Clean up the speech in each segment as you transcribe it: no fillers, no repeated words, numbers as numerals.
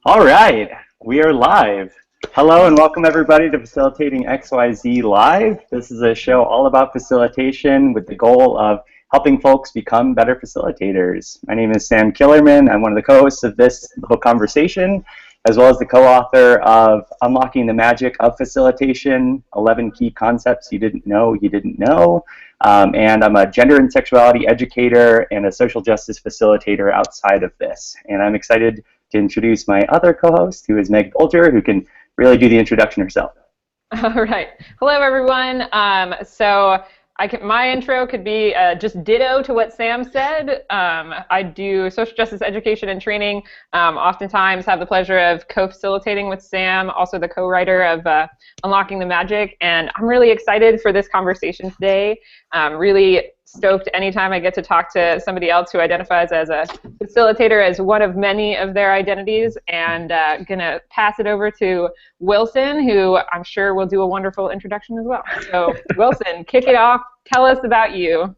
All right, we are live. Hello and welcome everybody to Facilitating XYZ Live. This is a show all about facilitation with the goal of helping folks become better facilitators. My name is Sam Killerman. I'm one of the co-hosts of this little conversation, as well as the co-author of Unlocking the Magic of Facilitation, 11 Key Concepts You Didn't Know You Didn't Know. And I'm a gender and sexuality educator and a social justice facilitator outside of this. And I'm excited to introduce my other co-host, who is Meg Bolger, who can really do the introduction herself. All right. Hello, everyone. My intro could be just ditto to what Sam said. I do social justice education and training, oftentimes have the pleasure of co-facilitating with Sam, also the co-writer of Unlocking the Magic, and I'm really excited for this conversation today. Really stoked anytime I get to talk to somebody else who identifies as a facilitator as one of many of their identities, and gonna pass it over to Wilson, who I'm sure will do a wonderful introduction as well. So Wilson, kick it off. Tell us about you.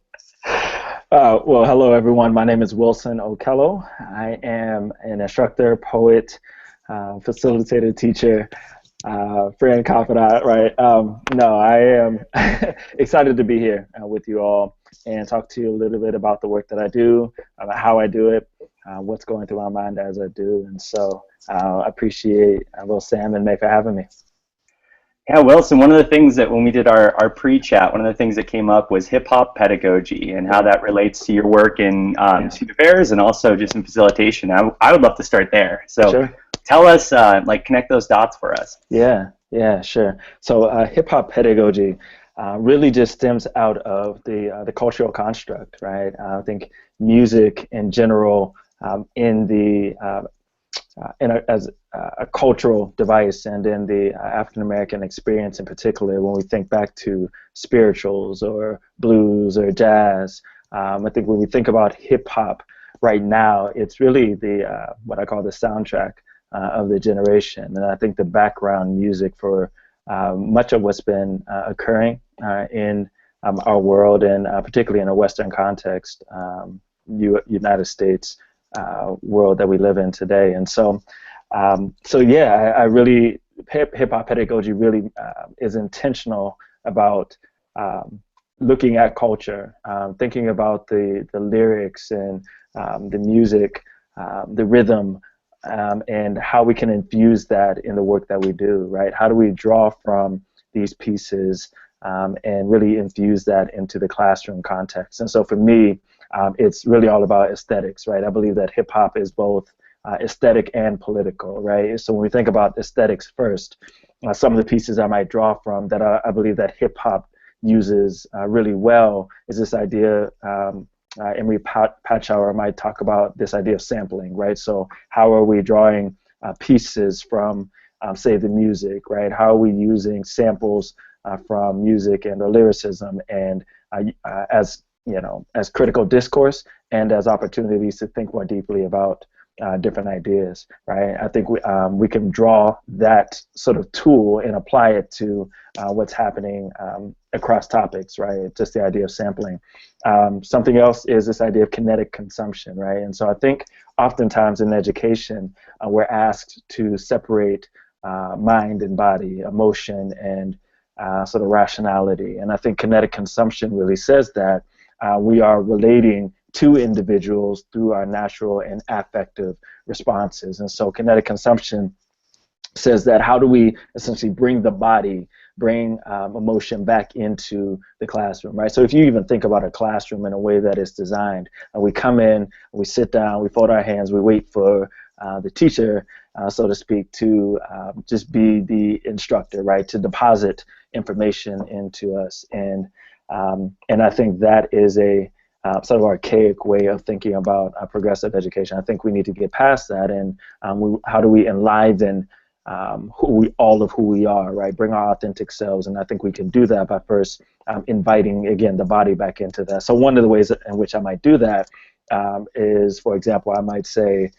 Well, hello everyone. My name is Wilson Okello. I am an instructor, poet, facilitator, teacher, friend, confidant, right? No, I am excited to be here with you all and talk to you a little bit about the work that I do, how I do it, what's going through my mind as I do. And so I appreciate Will, Sam, and Meg for having me. Yeah, Wilson, one of the things that when we did our pre-chat, one of the things that came up was hip-hop pedagogy and how that relates to your work in student affairs and also just in facilitation. I would love to start there. So sure. Tell us, connect those dots for us. Yeah, sure. So hip-hop pedagogy really just stems out of the cultural construct, right? I think music in general as a cultural device, and in the African American experience in particular, when we think back to spirituals or blues or jazz, I think when we think about hip hop right now, it's really the what I call the soundtrack of the generation, and I think the background music for much of what's been occurring in our world, and particularly in a Western context, United States world that we live in today. And so I really, hip-hop pedagogy really is intentional about looking at culture, thinking about the lyrics and the music, the rhythm, and how we can infuse that in the work that we do, right? How do we draw from these pieces and really infuse that into the classroom context? And so for me, it's really all about aesthetics, right? I believe that hip-hop is both aesthetic and political, right? So when we think about aesthetics first, some of the pieces I might draw from that I believe that hip-hop uses really well is this idea, Emery Patchauer might talk about this idea of sampling, right? So how are we drawing pieces from, say, the music, right? How are we using samples from music and the lyricism and as critical discourse and as opportunities to think more deeply about different ideas, right? I think we can draw that sort of tool and apply it to what's happening across topics, right? Just the idea of sampling. Something else is this idea of kinetic consumption, right? And so I think oftentimes in education, we're asked to separate mind and body, emotion and sort of rationality. And I think kinetic consumption really says that we are relating to individuals through our natural and affective responses. And so kinetic consumption says that how do we essentially bring the body, bring emotion back into the classroom, right? So if you even think about a classroom in a way that is designed, we come in, we sit down, we fold our hands, we wait for the teacher, so to speak, to just be the instructor, right? To deposit information into us. And I think that is a sort of archaic way of thinking about progressive education. I think we need to get past that, and how do we enliven all of who we are, right? Bring our authentic selves, and I think we can do that by first inviting, again, the body back into that. So one of the ways in which I might do that is, for example, I might say,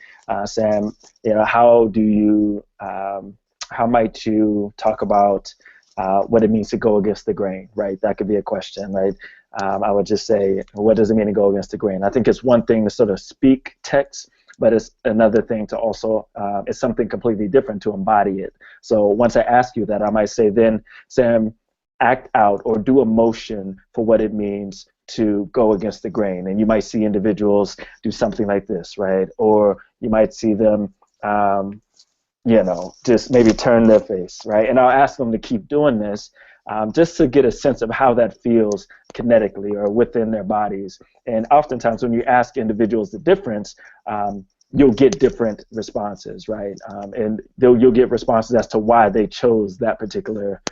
Sam, how might you talk about what it means to go against the grain, right? That could be a question, right? I would just say, what does it mean to go against the grain? I think it's one thing to sort of speak text, but it's another thing to also, it's something completely different to embody it. So once I ask you that, I might say, then, Sam, act out or do a motion for what it means to go against the grain. And you might see individuals do something like this, right? Or you might see them, you know, just maybe turn their face, right? And I'll ask them to keep doing this just to get a sense of how that feels kinetically or within their bodies. And oftentimes when you ask individuals the difference, you'll get different responses, right? And you'll get responses as to why they chose that particular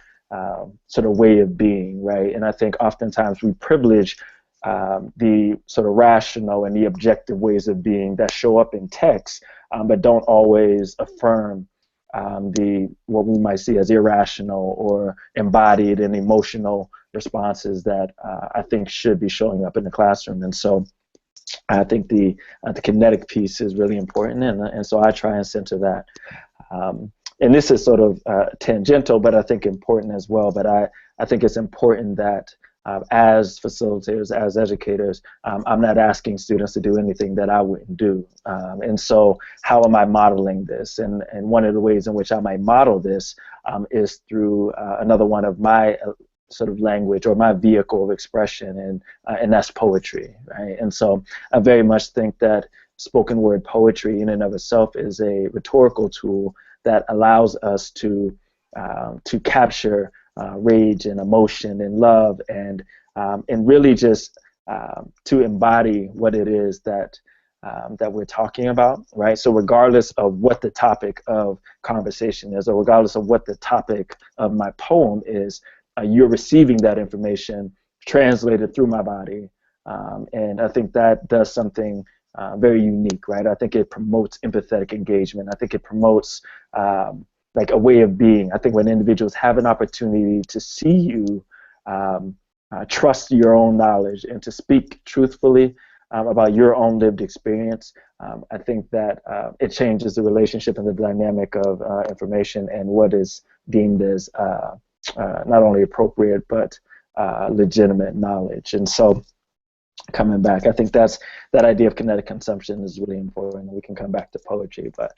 sort of way of being, right? And I think oftentimes we privilege the sort of rational and the objective ways of being that show up in text, but don't always affirm what we might see as irrational or embodied and emotional responses that I think should be showing up in the classroom. And so I think the kinetic piece is really important, and so I try and center that. And this is sort of tangential, but I think important as well. But I think it's important that as facilitators, as educators, I'm not asking students to do anything that I wouldn't do. And so how am I modeling this? And one of the ways in which I might model this is through another one of my sort of language or my vehicle of expression, and that's poetry, right? And so I very much think that spoken word poetry in and of itself is a rhetorical tool that allows us to capture rage and emotion and love and really just to embody what it is that we're talking about, right? So regardless of what the topic of conversation is, or regardless of what the topic of my poem is, you're receiving that information translated through my body, and I think that does something very unique, right? I think it promotes empathetic engagement. I think it promotes like a way of being. I think when individuals have an opportunity to see you, trust your own knowledge, and to speak truthfully about your own lived experience, I think that it changes the relationship and the dynamic of information and what is deemed as not only appropriate but legitimate knowledge. And so coming back, I think that idea of kinetic consumption is really important. We can come back to poetry, but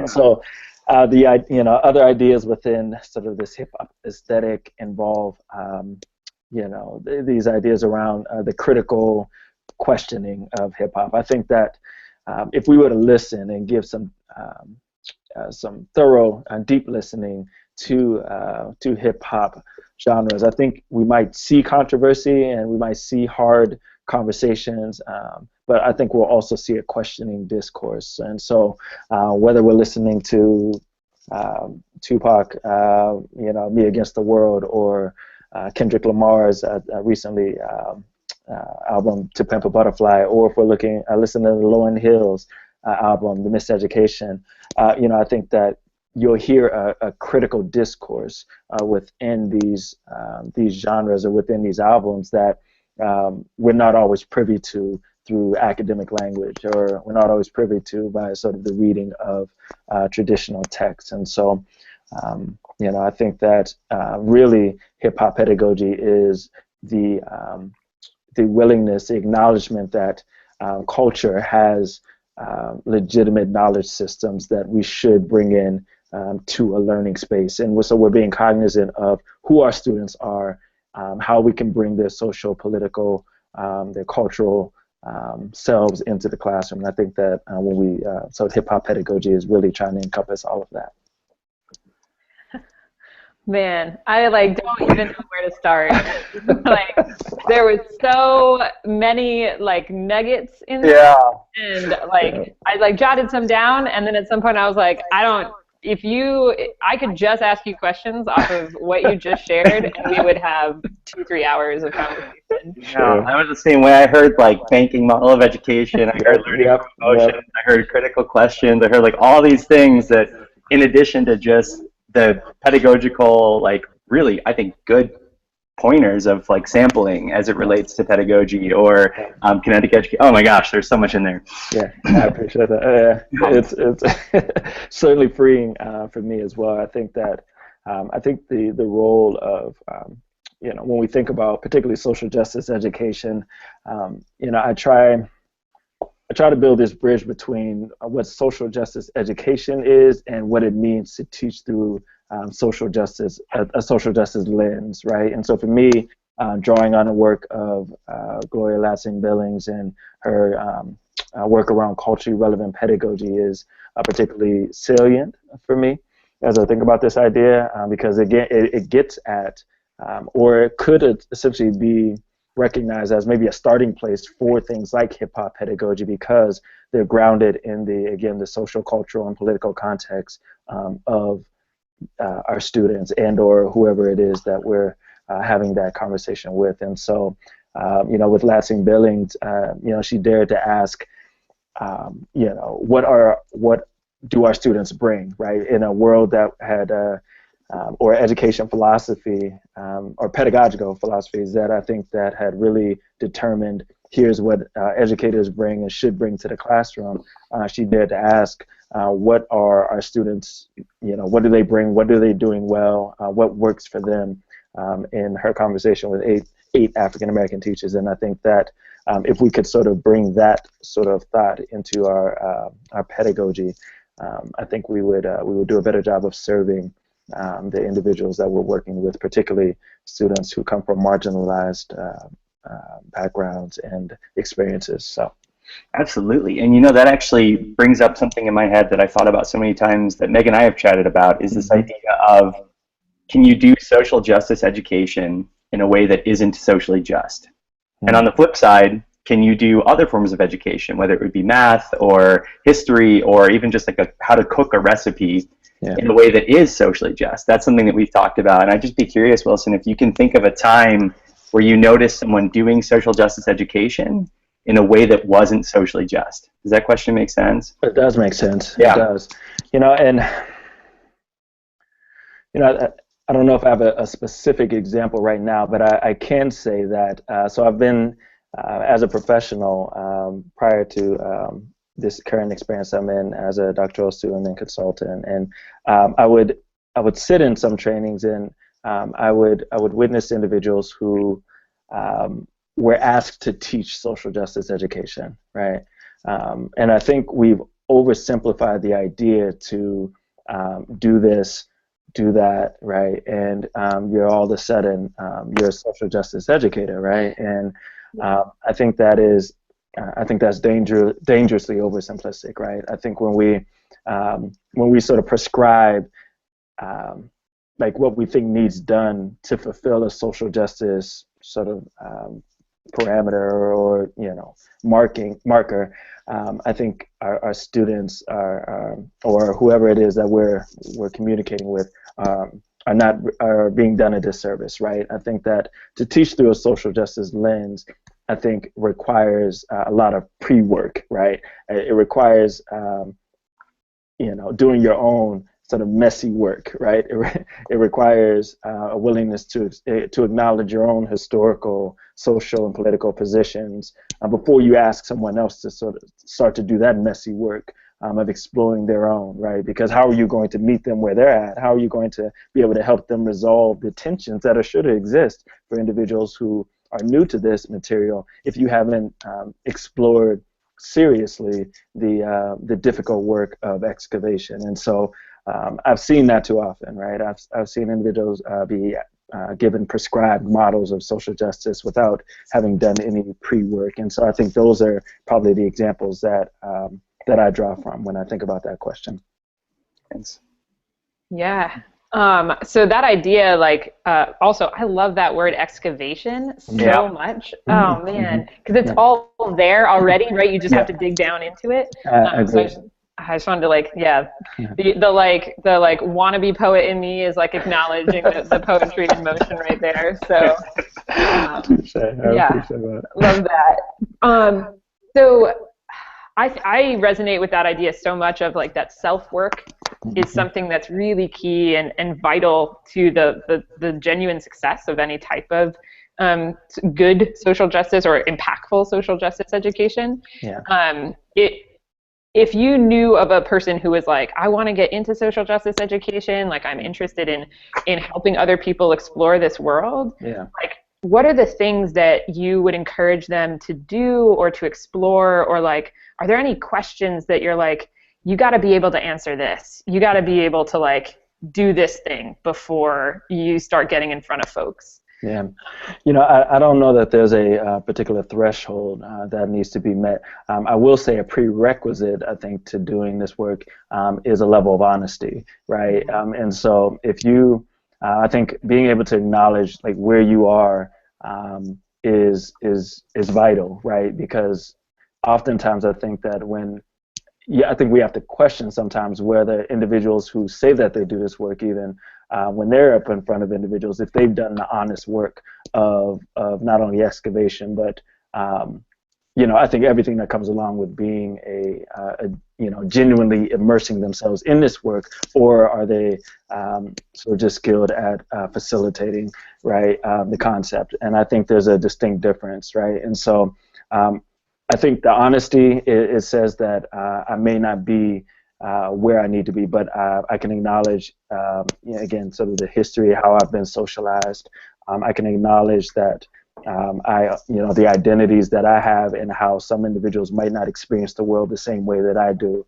so the other ideas within sort of this hip hop aesthetic involve these ideas around the critical questioning of hip hop. I think that if we were to listen and give some thorough and deep listening to hip hop genres, I think we might see controversy and we might see hard conversations, but I think we'll also see a questioning discourse. And so whether we're listening to Tupac, Me Against the World, or Kendrick Lamar's recently album To Pimp a Butterfly, or if we're listening to the Lauryn Hill's album, The Miseducation, I think that you'll hear a critical discourse within these genres or within these albums that we're not always privy to through academic language, or we're not always privy to by sort of the reading of traditional texts. And so, I think that really hip-hop pedagogy is the willingness, the acknowledgement that culture has legitimate knowledge systems that we should bring in to a learning space. And so we're being cognizant of who our students are, how we can bring their social, political, their cultural selves into the classroom. And I think that when we, so hip-hop pedagogy is really trying to encompass all of that. Man, I don't even know where to start. There was so many nuggets in there, and I jotted some down, and then at some point I was like, I could just ask you questions off of what you just shared, and we would have 2-3 hours of conversation. Yeah, I was the same way. I heard banking model of education. I heard learning from emotion. I heard critical questions. I heard all these things that, in addition to just the pedagogical, really, I think, good pointers of sampling as it relates to pedagogy or kinetic education. Oh my gosh, there's so much in there. Yeah, I appreciate that. It's certainly freeing for me as well. I think that I think the role of when we think about particularly social justice education, I try I try to build this bridge between what social justice education is and what it means to teach through social justice, a social justice lens, right? And so for me, drawing on the work of Gloria Lansing-Billings and her work around culturally relevant pedagogy is particularly salient for me as I think about this idea, because again, it gets at, or it could essentially be recognized as maybe a starting place for things like hip-hop pedagogy, because they're grounded in the social, cultural, and political context of our students and or whoever it is that we're having that conversation with. And so, with Lansing Billings, she dared to ask, what do our students bring, right? In a world that had, or education philosophy, or pedagogical philosophies that I think that had really determined here's what educators bring and should bring to the classroom. She dared to ask, what are our students, what do they bring, what are they doing well, what works for them, in her conversation with eight African-American teachers. And I think that if we could sort of bring that sort of thought into our pedagogy, I think we would do a better job of serving the individuals that we're working with, particularly students who come from marginalized backgrounds and experiences. So, absolutely. And that actually brings up something in my head that I thought about so many times that Meg and I have chatted about, is this idea of, can you do social justice education in a way that isn't socially just? And on the flip side, can you do other forms of education, whether it would be math or history or even just like how to cook a recipe in a way that is socially just? That's something that we've talked about. And I'd just be curious, Wilson, if you can think of a time where you noticed someone doing social justice education in a way that wasn't socially just. Does that question make sense? It does make sense. Yeah. It does. I don't know if I have a specific example right now, but I can say that, so I've been, as a professional, prior to this current experience I'm in as a doctoral student and consultant, and I would sit in some trainings, and I would witness individuals who were asked to teach social justice education, right? And I think we've oversimplified the idea to do this, do that, right? And you're all of a sudden you're a social justice educator, right? And I think that is, I think that's dangerously oversimplistic, right? I think when we sort of prescribe like what we think needs done to fulfill a social justice sort of parameter or marker, I think our students or whoever it is that we're communicating with are being done a disservice, right? I think that to teach through a social justice lens, I think requires a lot of pre-work, right? It requires doing your own sort of messy work, right? It requires a willingness to acknowledge your own historical, social, and political positions before you ask someone else to sort of start to do that messy work of exploring their own, right? Because how are you going to meet them where they're at? How are you going to be able to help them resolve the tensions that are sure to exist for individuals who are new to this material if you haven't explored seriously the difficult work of excavation? And so I've seen that too often, right? I've seen individuals be given prescribed models of social justice without having done any pre-work. And so I think those are probably the examples that that I draw from when I think about that question. Thanks. Yeah. So that idea, like, also, I love that word excavation so much. Oh man, because it's all there already, right? You just have to dig down into it. So I just wanted to the wannabe poet in me is like acknowledging the poetry in motion right there. So yeah, love that. So I resonate with that idea so much of like that self-work is something that's really key and vital to the genuine success of any type of good social justice or impactful social justice education. Yeah. If you knew of a person who was like, I want to get into social justice education, like I'm interested in helping other people explore this world, like what are the things that you would encourage them to do or to explore, or like, are there any questions that you're like, you got to be able to answer this, you got to be able to like do this thing before you start getting in front of folks? Yeah, you know, I don't know that there's a particular threshold that needs to be met. I will say a prerequisite, I think, to doing this work is a level of honesty, right? And so if you, I think being able to acknowledge like where you are is vital, right? Because oftentimes I think that I think we have to question sometimes whether individuals who say that they do this work, even when they're up in front of individuals, if they've done the honest work of not only excavation, but you know, I think everything that comes along with being you know, genuinely immersing themselves in this work, or are they sort of just skilled at facilitating, right, the concept? And I think there's a distinct difference, right? And so I think the honesty, it says that I may not be where I need to be, but I can acknowledge, you know, again, sort of the history, how I've been socialized. I can acknowledge that you know, the identities that I have and how some individuals might not experience the world the same way that I do.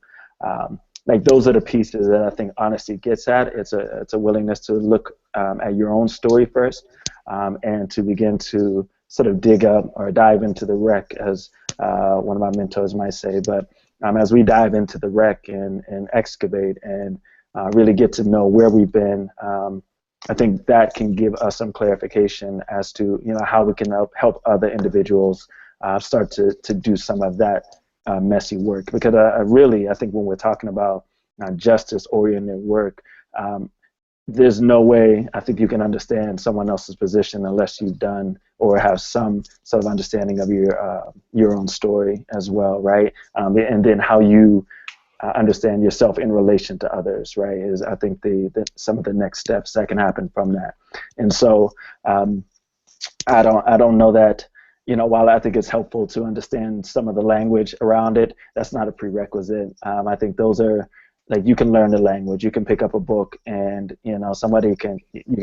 Like those are the pieces that I think honesty gets at. It's a willingness to look at your own story first, and to begin to sort of dig up or dive into the wreck, as one of my mentors might say. But as we dive into the wreck and excavate and really get to know where we've been, I think that can give us some clarification as to, you know, how we can help other individuals start to do some of that messy work. Because I think when we're talking about justice-oriented work, there's no way I think you can understand someone else's position unless you've done or have some sort of understanding of your own story as well, right? And then how you understand yourself in relation to others, right? Is I think some of the next steps that can happen from that. And so I don't know that, you know, while I think it's helpful to understand some of the language around it, that's not a prerequisite. I think those are, like, you can learn the language, you can pick up a book, and you know, you can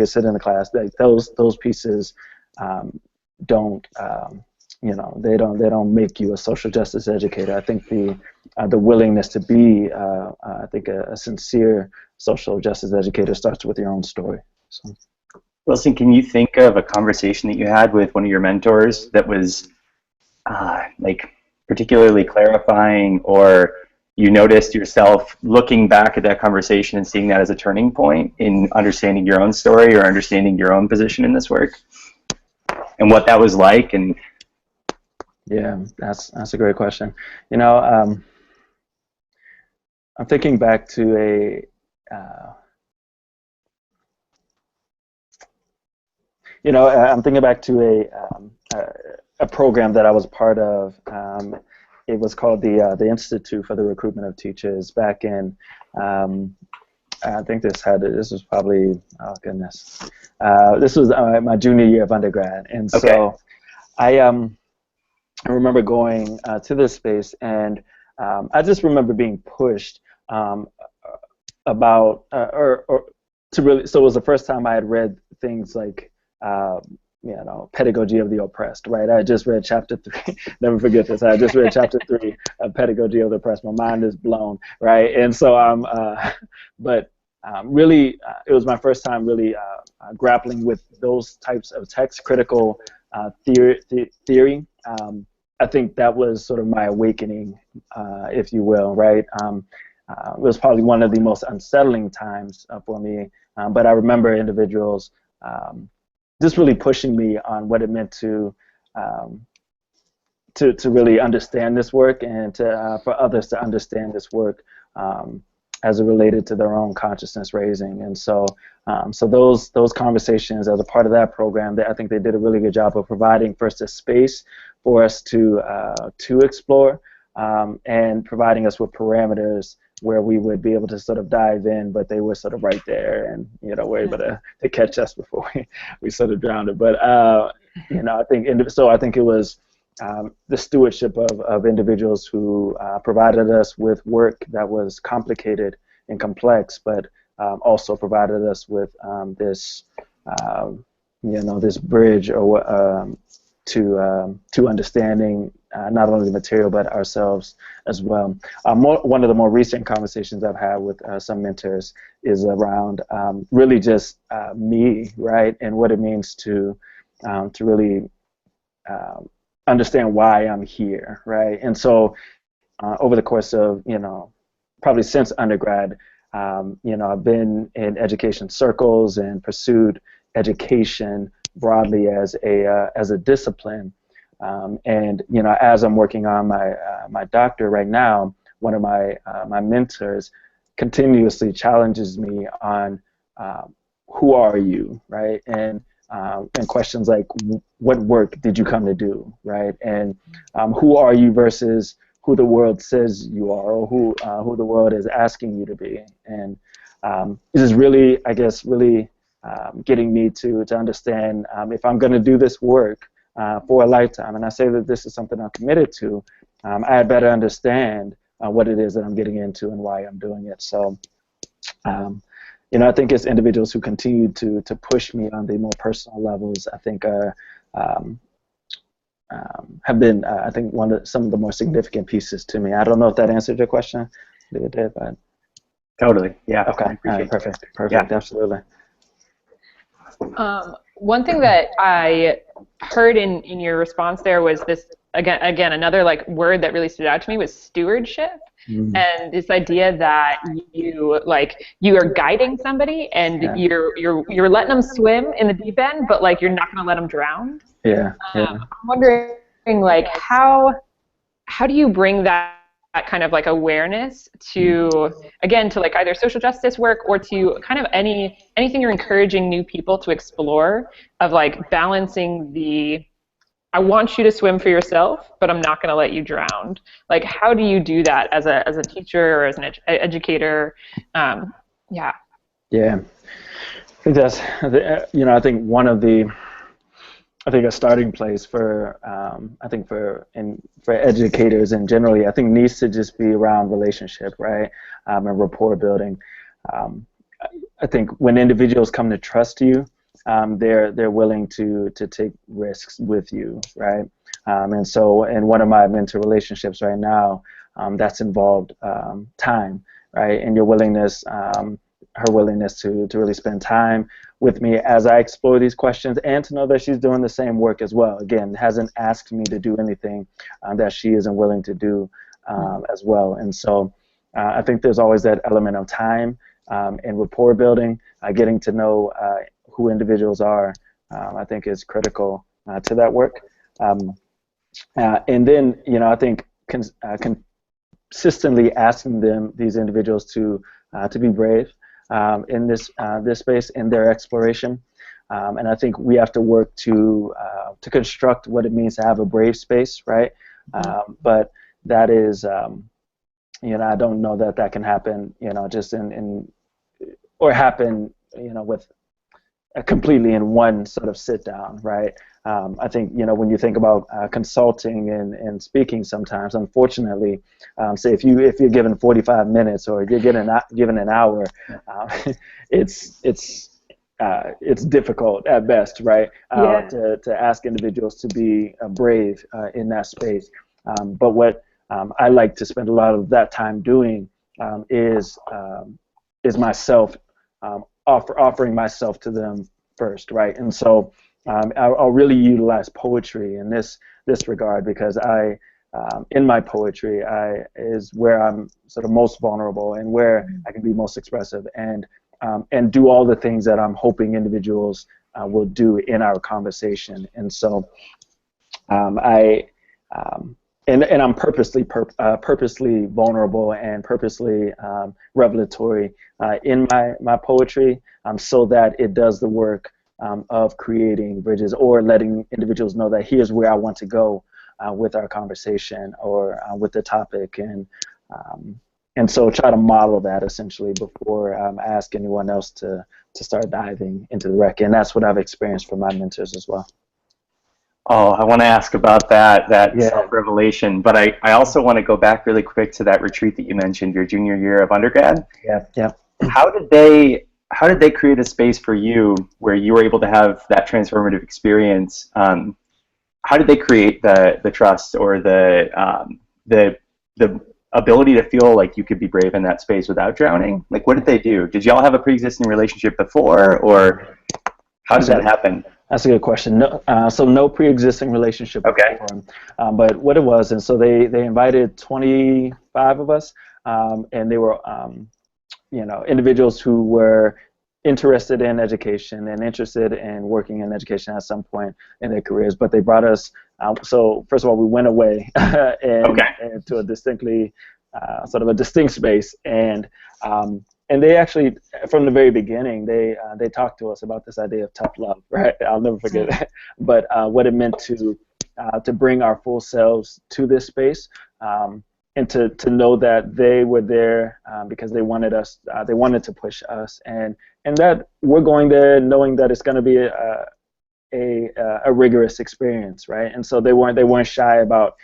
sit in the class. Like those pieces don't you know, they don't make you a social justice educator. I think the willingness to be I think a sincere social justice educator starts with your own story. So. Wilson, can you think of a conversation that you had with one of your mentors that was like particularly clarifying, or you noticed yourself looking back at that conversation and seeing that as a turning point in understanding your own story or understanding your own position in this work, and what that was like? And yeah, that's a great question. You know, I'm thinking back to you know, I'm thinking back to a program that I was part of. It was called the Institute for the Recruitment of Teachers back in, I think this was probably, oh goodness, this was my junior year of undergrad. And so I remember going to this space, and I just remember being pushed about, or to really, so it was the first time I had read things like, you know, Pedagogy of the Oppressed, right? I just read chapter 3. Never forget this. I just read chapter 3 of Pedagogy of the Oppressed. My mind is blown, right? And so but really, it was my first time really grappling with those types of text critical theory. I think that was sort of my awakening, if you will, right? It was probably one of the most unsettling times for me, but I remember individuals just really pushing me on what it meant to really understand this work, and for others to understand this work as it related to their own consciousness raising. And so those conversations as a part of that program, I think they did a really good job of providing first a space for us to explore, and providing us with parameters where we would be able to sort of dive in, but they were sort of right there, and you know, were able to catch us before we sort of drowned it. But you know, I think it was the stewardship of individuals who provided us with work that was complicated and complex, but also provided us with this this bridge or to understanding not only the material but ourselves as well. One of the more recent conversations I've had with some mentors is around really just me, right, and what it means to really understand why I'm here, right? And so over the course of probably since undergrad, I've been in education circles and pursued education broadly as a discipline. And as I'm working on my doctorate right now, one of my mentors continuously challenges me on who are you, right? And questions like, what work did you come to do, right? And who are you versus who the world says you are, or who the world is asking you to be. And this is really, I guess, getting me to understand if I'm going to do this work for a lifetime, and I say that this is something I'm committed to, I had better understand what it is that I'm getting into and why I'm doing it. So, I think it's individuals who continue to push me on the more personal levels, I think have been, I think, some of the more significant pieces to me. I don't know if that answered your question. It did, but totally, yeah. Okay, all right, perfect, yeah. Absolutely. One thing that I heard in your response there was this, again, another word that really stood out to me was stewardship. And this idea that you are guiding somebody and you're letting them swim in the deep end, but you're not going to let them drown. I'm wondering how do you bring that kind of awareness to either social justice work or to kind of anything you're encouraging new people to explore, of balancing the I want you to swim for yourself, but I'm not going to let you drown. How do you do that as a teacher or as an educator? Yeah, I think that's I think one of the a starting place for for educators and generally, I think, needs to just be around relationship, right, and rapport building. I think when individuals come to trust you, they're willing to take risks with you, right? And so in one of my mentor relationships right now, that's involved time, right? And your willingness, her willingness to really spend time with me as I explore these questions, and to know that she's doing the same work as well. Again, hasn't asked me to do anything that she isn't willing to do as well. And so I think there's always that element of time and rapport building, getting to know who individuals are, I think is critical to that work. And then, I think consistently asking these individuals to be brave in this space, in their exploration. And I think we have to work to construct what it means to have a brave space, right? But that is, I don't know that can happen, just happen, with completely in one sort of sit down, right? I think, when you think about consulting and speaking, sometimes, unfortunately, say if you're given 45 minutes or you're given an hour, it's difficult at best, right? To ask individuals to be brave in that space. But what I like to spend a lot of that time doing is myself, offering myself to them first, right? And so I'll really utilize poetry in this regard, because in my poetry, is where I'm sort of most vulnerable and where I can be most expressive and do all the things that I'm hoping individuals will do in our conversation. And so and I'm purposely vulnerable and purposely revelatory in my poetry, so that it does the work of creating bridges or letting individuals know that here's where I want to go with our conversation or with the topic, and so try to model that essentially before I ask anyone else to start diving into the wreck. And that's what I've experienced from my mentors as well. Oh, I want to ask about that self-revelation, but I also want to go back really quick to that retreat that you mentioned, your junior year of undergrad. Yeah. How did they how did they create a space for you where you were able to have that transformative experience? How did they create the trust or the ability to feel like you could be brave in that space without drowning? Like, what did they do? Did y'all have a pre-existing relationship before, or how did that happen? That's a good question. No, so no pre-existing relationship Okay. before, but what it was, and so they invited 25 of us, and they were individuals who were interested in education and interested in working in education at some point in their careers. But they brought us. So first of all, we went away and to a distinctly sort of a distinct space, and they actually, from the very beginning, they talked to us about this idea of tough love, right? I'll never forget that. But what it meant to bring our full selves to this space, and to know that they were there because they wanted us, they wanted to push us, and that we're going there knowing that it's going to be a rigorous experience, right? And so they weren't shy about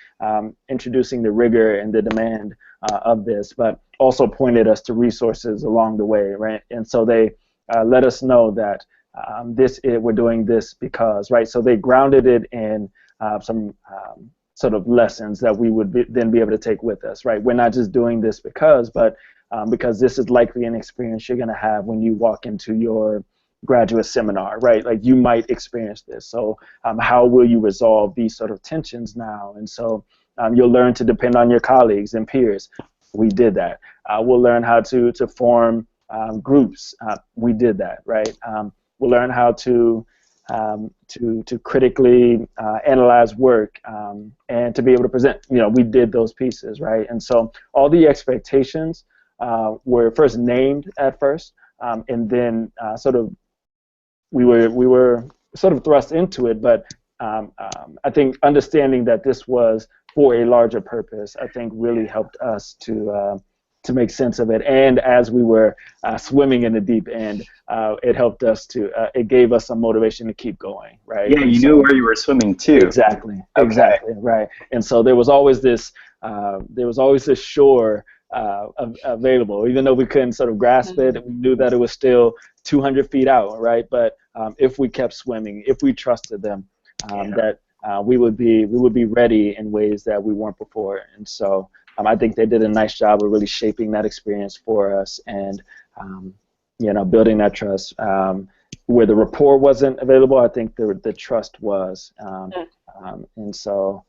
introducing the rigor and the demand of this, but also pointed us to resources along the way, right? And so they let us know that we're doing this because, right? So they grounded it in some sort of lessons that we would then be able to take with us, right? We're not just doing this because, but because this is likely an experience you're going to have when you walk into your graduate seminar, right? Like, you might experience this. So how will you resolve these sort of tensions now? And so you'll learn to depend on your colleagues and peers. We did that. We'll learn how to form groups. We did that, right? We'll learn how to critically analyze work and to be able to present. We did those pieces, right? And so all the expectations were first named at first, and then we were sort of thrust into it. But I think understanding that this was for a larger purpose, I think really helped us to make sense of it. And as we were swimming in the deep end, it helped us it gave us some motivation to keep going, right? Yeah, you knew where you were swimming too. Exactly, exactly, right. And so there was always this shore available, even though we couldn't sort of grasp it. We knew that it was still 200 feet out, right? But if we kept swimming, if we trusted them, that we would be ready in ways that we weren't before. And so I think they did a nice job of really shaping that experience for us, and building that trust. Where the rapport wasn't available, I think the trust was, and so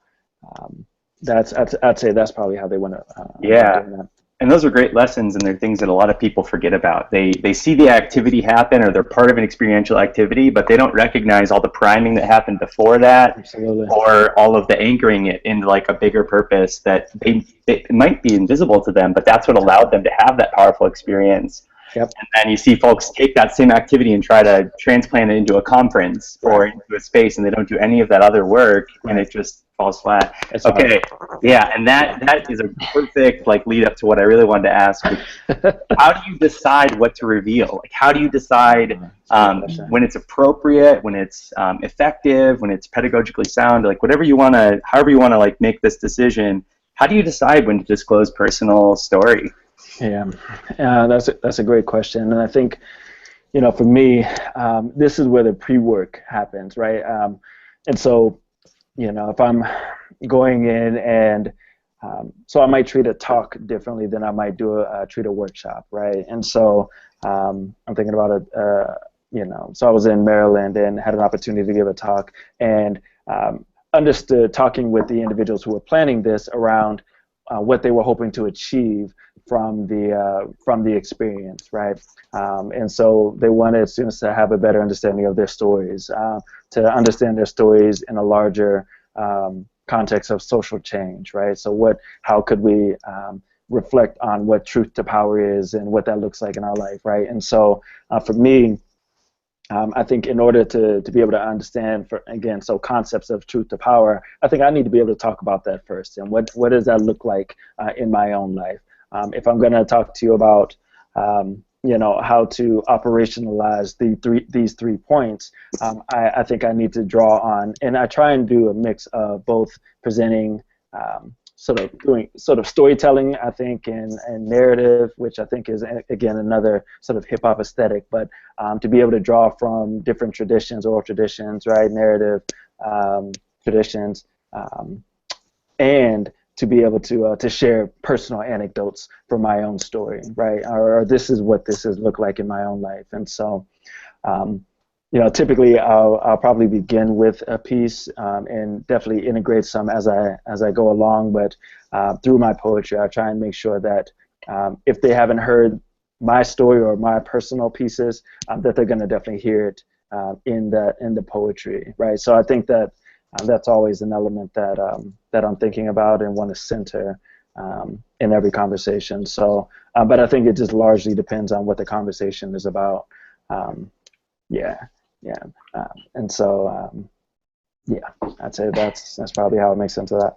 I'd say that's probably how they went. That. And those are great lessons, and they're things that a lot of people forget about. They see the activity happen, or they're part of an experiential activity, but they don't recognize all the priming that happened before that. Absolutely. Or all of the anchoring it into like a bigger purpose that it might be invisible to them, but that's what allowed them to have that powerful experience. Yep. And then you see folks take that same activity and try to transplant it into a conference or into a space, and they don't do any of that other work, and it just falls flat. It's hard. Yeah, and that is a perfect lead up to what I really wanted to ask. How do you decide what to reveal? Like, how do you decide when it's appropriate, when it's effective, when it's pedagogically sound, like however you want to make this decision? How do you decide when to disclose personal story? Yeah, that's a great question, and I think, for me, this is where the pre-work happens, right? And so, if I'm going in and so I might treat a talk differently than I might treat a workshop, right? And so I'm thinking about it. So I was in Maryland and had an opportunity to give a talk, and understood, talking with the individuals who were planning this, around what they were hoping to achieve from the experience, right? And so they wanted students to have a better understanding of their stories, to understand their stories in a larger context of social change, right? So how could we reflect on what truth to power is and what that looks like in our life, right? And so for me, I think in order to be able to understand, so concepts of truth to power, I think I need to be able to talk about that first. And what does that look like in my own life? If I'm going to talk to you about, how to operationalize these 3 points, I think I need to draw on, and I try and do a mix of both presenting sort of doing sort of storytelling, I think, and narrative, which I think is, again, another sort of hip-hop aesthetic, but to be able to draw from different traditions, oral traditions, right, narrative traditions, and to be able to share personal anecdotes from my own story, right, or this is what this has looked like in my own life. And so, you know, typically I'll probably begin with a piece and definitely integrate some as I go along. But through my poetry, I try and make sure that if they haven't heard my story or my personal pieces, that they're going to definitely hear it in the poetry, right? So I think that that's always an element that that I'm thinking about and want to center in every conversation. So, but I think it just largely depends on what the conversation is about. And so, yeah, I'd say that's probably how it makes sense of that.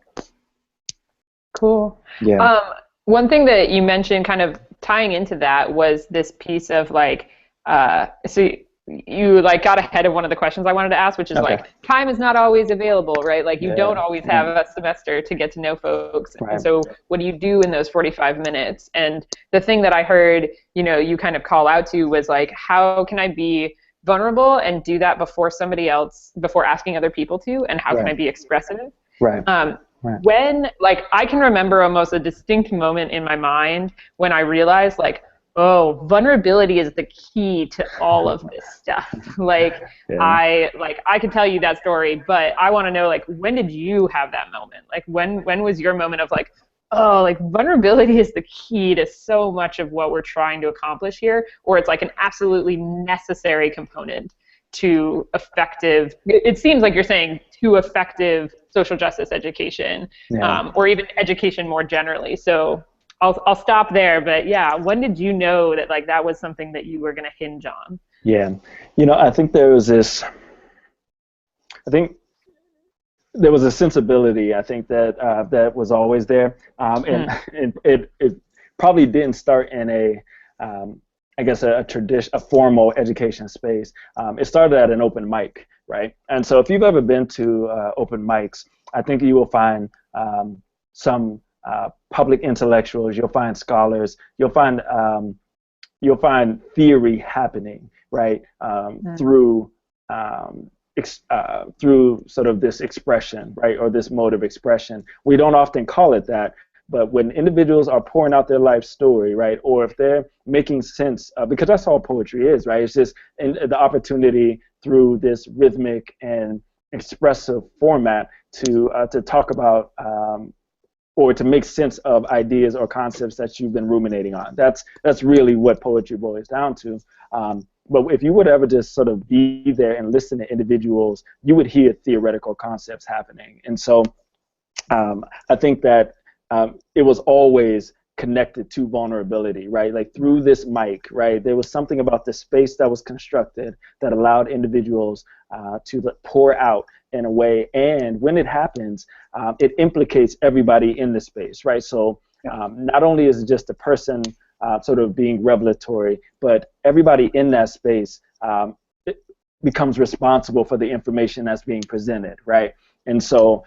Cool. Yeah. One thing that you mentioned, kind of tying into that, was this piece of like, so you like got ahead of one of the questions I wanted to ask, which is like, time is not always available, right? Like you don't always have a semester to get to know folks. Right. And so what do you do in those 45 minutes? And the thing that I heard, you know, you kind of call out to was like, how can I be vulnerable and do that before somebody else, before asking other people to, and how can I be expressive? Right. When, like, I can remember almost a distinct moment in my mind when I realized, like, oh, vulnerability is the key to all of this stuff. Like, I could tell you that story, but I want to know, like, when did you have that moment? Like, when was your moment of like, oh, like vulnerability is the key to so much of what we're trying to accomplish here, or it's like an absolutely necessary component to effective, it seems like you're saying, to effective social justice education, or even education more generally. So I'll stop there, but yeah, when did you know that like that was something that you were going to hinge on? Yeah, you know, I think there was this, there was a sensibility, I think, that that was always there, and it probably didn't start in a, I guess, a formal education space. It started at an open mic, right? And so if you've ever been to open mics, I think you will find some public intellectuals, you'll find scholars, you'll find theory happening, right, through sort of this expression, right, or this mode of expression. We don't often call it that, but when individuals are pouring out their life story, right, or if they're making sense, because that's all poetry is, right, it's just the opportunity through this rhythmic and expressive format to talk about or to make sense of ideas or concepts that you've been ruminating on. That's really what poetry boils down to. But if you would ever just sort of be there and listen to individuals, you would hear theoretical concepts happening. And so I think that it was always connected to vulnerability, right? Like through this mic, right? There was something about the space that was constructed that allowed individuals to pour out in a way. And when it happens, it implicates everybody in the space, right? So not only is it just the person sort of being revelatory, but everybody in that space it becomes responsible for the information that's being presented, right? And so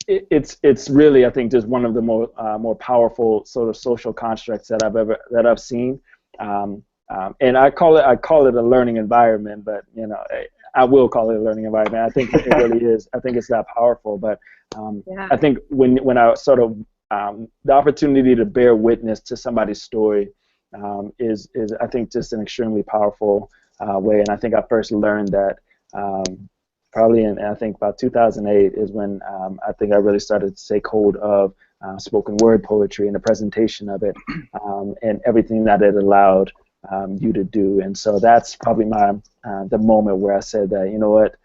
it's really, I think, just one of the more powerful sort of social constructs that I've seen, and I call it a learning environment, but you know, I will call it a learning environment. I think it really is. I think it's that powerful. But I think when I sort of the opportunity to bear witness to somebody's story is I think just an extremely powerful way. And I think I first learned that probably in, I think, about 2008 is when I think I really started to take hold of spoken word poetry and the presentation of it, and everything that it allowed you to do. And so that's probably the moment where I said that, you know what,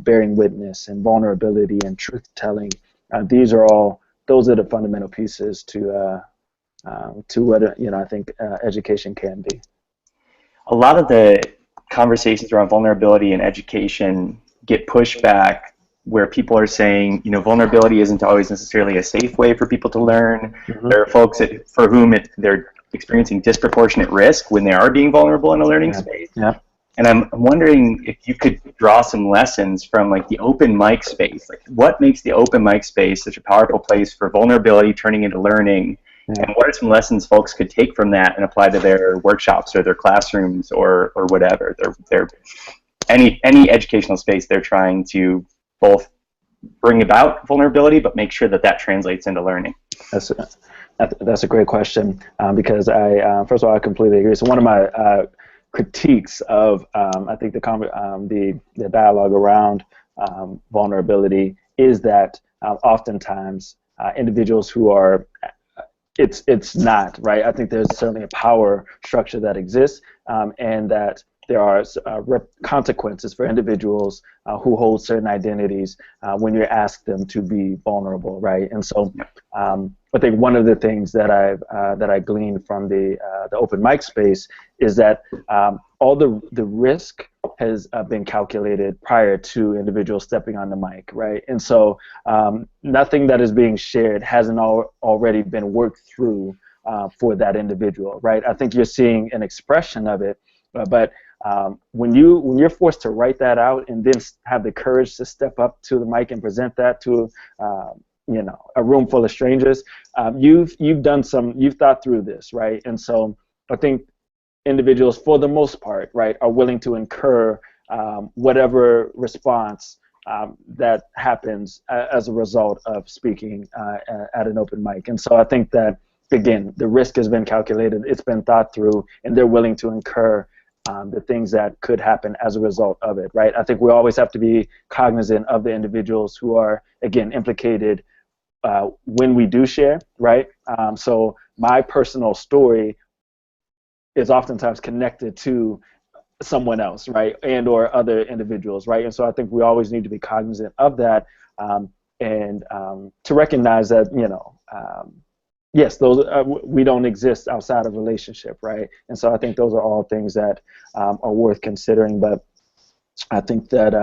bearing witness and vulnerability and truth telling, those are the fundamental pieces to what, you know, I think education can be. A lot of the conversations around vulnerability and education get pushed back, where people are saying, you know, vulnerability isn't always necessarily a safe way for people to learn. There are folks for whom they're experiencing disproportionate risk when they are being vulnerable in a learning space. And I'm wondering if you could draw some lessons from like the open mic space. Like, what makes the open mic space such a powerful place for vulnerability turning into learning? And what are some lessons folks could take from that and apply to their workshops or their classrooms or whatever? Their any educational space they're trying to both bring about vulnerability, but make sure that that translates into learning. That's a great question, because first of all, I completely agree. So one of my critiques of I think the dialogue around vulnerability is that oftentimes individuals who are it's not right. I think there's certainly a power structure that exists, and that there are consequences for individuals who hold certain identities when you ask them to be vulnerable, right? And so I think one of the things that I gleaned from the open mic space is that all the risk has been calculated prior to individuals stepping on the mic, right? And so nothing that is being shared hasn't already been worked through for that individual, right? I think you're seeing an expression of it, but when you're forced to write that out and then have the courage to step up to the mic and present that to a room full of strangers, you've thought through this, right? And so I think individuals, for the most part, right, are willing to incur whatever response that happens as a result of speaking at an open mic. And so I think that, again, the risk has been calculated, it's been thought through, and they're willing to incur the things that could happen as a result of it, right? I think we always have to be cognizant of the individuals who are, again, implicated when we do share, right? So my personal story is oftentimes connected to someone else, right, and or other individuals, right? And so I think we always need to be cognizant of that, and to recognize that, yes, those we don't exist outside of relationship, right? And so I think those are all things that are worth considering. But I think that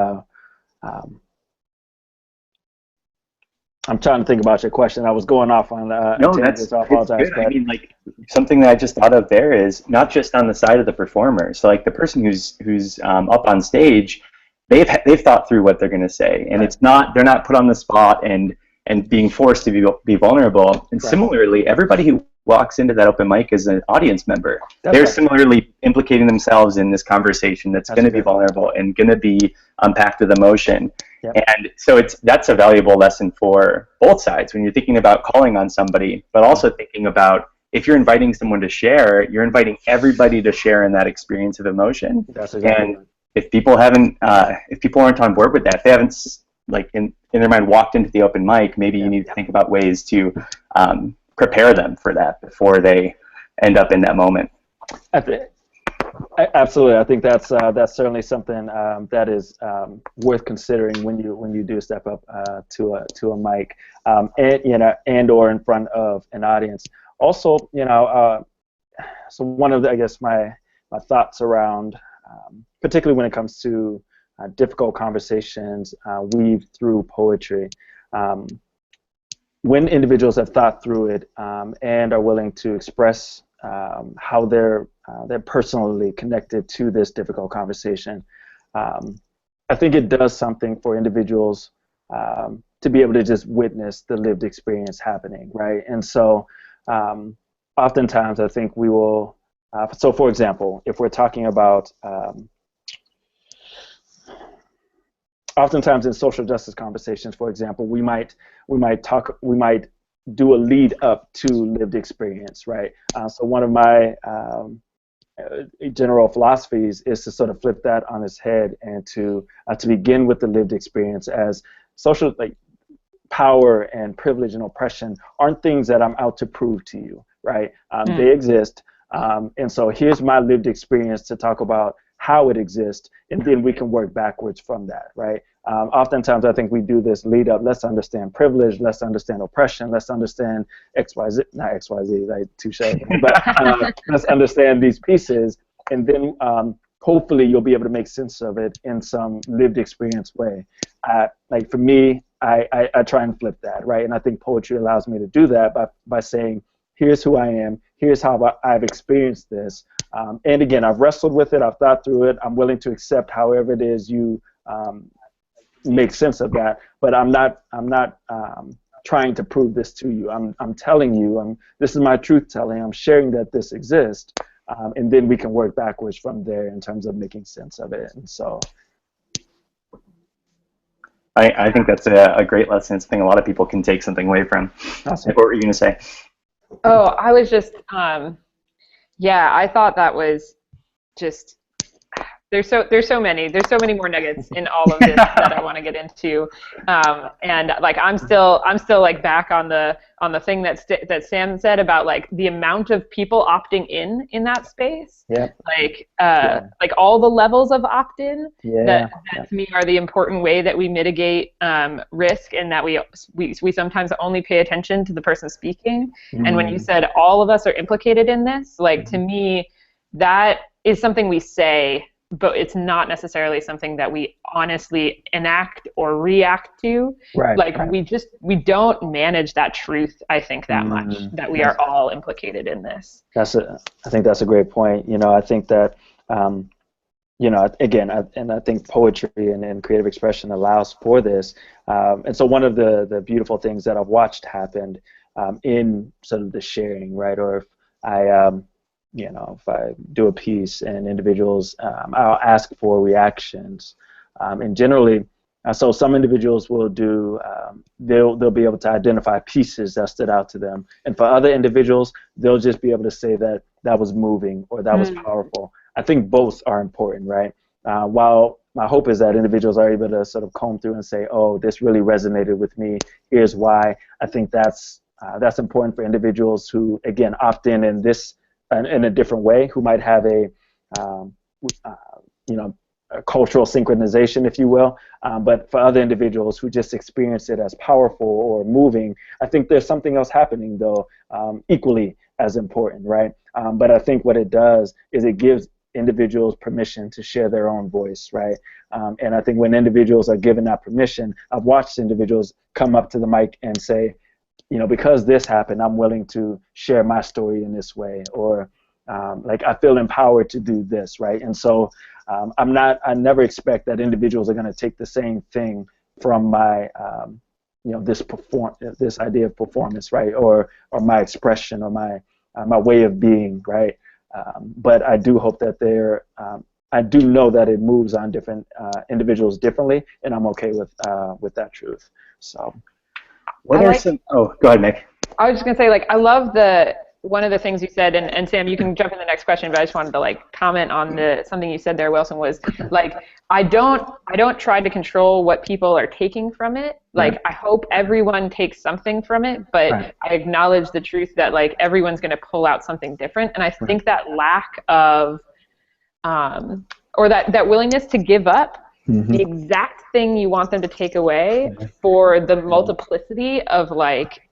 I'm trying to think about your question. I was going off on no, that's so I apologize. good. I mean, like, something that I just thought of there is not just on the side of the performer. So like the person who's up on stage, they've thought through what they're going to say, and it's not, they're not put on the spot and being forced to be vulnerable. And similarly, everybody who walks into that open mic as an audience member, they're similarly implicating themselves in this conversation that's going to be vulnerable and going to be unpacked with emotion. And so that's a valuable lesson for both sides when you're thinking about calling on somebody, but also thinking about, if you're inviting someone to share, you're inviting everybody to share in that experience of emotion. And if people haven't, if people aren't on board with that, if they haven't, like, in their mind walked into the open mic, maybe you need to think about ways to prepare them for that before they end up in that moment. Absolutely, I think that's certainly something that is worth considering when you do step up to a mic, and or in front of an audience. Also, so one of the, I guess, my thoughts around, particularly when it comes to difficult conversations weaved through poetry, when individuals have thought through it and are willing to express how they're personally connected to this difficult conversation, I think it does something for individuals to be able to just witness the lived experience happening, right? And so oftentimes I think we will, so for example, if we're talking about, oftentimes in social justice conversations, for example, we might do a lead up to lived experience, right? So one of my general philosophies is to sort of flip that on its head and to begin with the lived experience, as social, like, power and privilege and oppression aren't things that I'm out to prove to you, right? They exist, and so here's my lived experience to talk about how it exists, and then we can work backwards from that, right? Oftentimes I think we do this lead up, let's understand privilege, let's understand oppression, let's understand XYZ, not XYZ, like touche, but let's understand these pieces, and then hopefully you'll be able to make sense of it in some lived experience way. Like for me, I try and flip that, right? And I think poetry allows me to do that by saying, here's who I am, here's how I've experienced this. And again, I've wrestled with it, I've thought through it, I'm willing to accept however it is you make sense of that, but I'm not trying to prove this to you. I'm telling you, this is my truth telling, I'm sharing that this exists, and then we can work backwards from there in terms of making sense of it. And so I think that's a great lesson. It's something a lot of people can take something away from. awesome. What were you going to say? Oh, I was just, yeah, I thought that was just, there's so many more nuggets in all of this that I want to get into, and like I'm still like back on the thing that Sam said about like the amount of people opting in that space. Yeah. Like like all the levels of opt-in. Yeah. That to me are the important way that we mitigate risk, and that we sometimes only pay attention to the person speaking. And when you said all of us are implicated in this, like to me, that is something we say, but it's not necessarily something that we honestly enact or react to. Right. Like right. we don't manage that truth, I think, that much, that we are all implicated in this. I think that's a great point. You know, I think that, you know, again, I think poetry and creative expression allows for this. And so one of the beautiful things that I've watched happen in sort of the sharing, right? Or if you know, if I do a piece and individuals, I'll ask for reactions, and generally, so some individuals will do, they'll be able to identify pieces that stood out to them, and for other individuals, they'll just be able to say that that was moving or that was powerful. I think both are important, right? While my hope is that individuals are able to sort of comb through and say, oh, this really resonated with me, here's why. I think that's important for individuals who, again, opt in this in a different way, who might have a, you know, a cultural synchronization, if you will, but for other individuals who just experience it as powerful or moving, I think there's something else happening, though, equally as important, right? But I think what it does is it gives individuals permission to share their own voice, right? And I think when individuals are given that permission, I've watched individuals come up to the mic and say, you know, because this happened, I'm willing to share my story in this way, or like I feel empowered to do this, right? And so I never expect that individuals are going to take the same thing from my, you know, this idea of performance, right, or my expression, or my way of being, right? But I do hope that I do know that it moves on different individuals differently, and I'm okay with that truth. So. Oh, go ahead, Nick. I was just gonna say, like, I love one of the things you said, and Sam, you can jump in the next question, but I just wanted to like comment on something you said there, Wilson, was like, I don't try to control what people are taking from it. Like, I hope everyone takes something from it, but I acknowledge the truth that like everyone's gonna pull out something different, and I think that lack of or that willingness to give up the exact thing you want them to take away for the multiplicity of like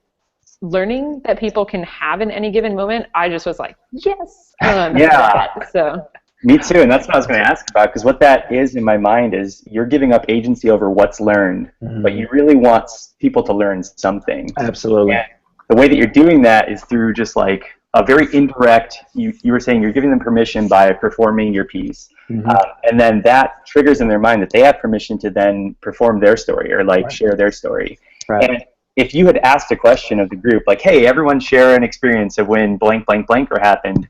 learning that people can have in any given moment, I just was like, yes. Yeah. So. Me too, and that's what I was going to ask about, because what that is in my mind is you're giving up agency over what's learned, but you really want people to learn something. Absolutely. And the way that you're doing that is through just like a very indirect, you were saying you're giving them permission by performing your piece. And then that triggers in their mind that they have permission to then perform their story or like share their story. And if you had asked a question of the group, like, hey, everyone share an experience of when blank, blank, blank happened,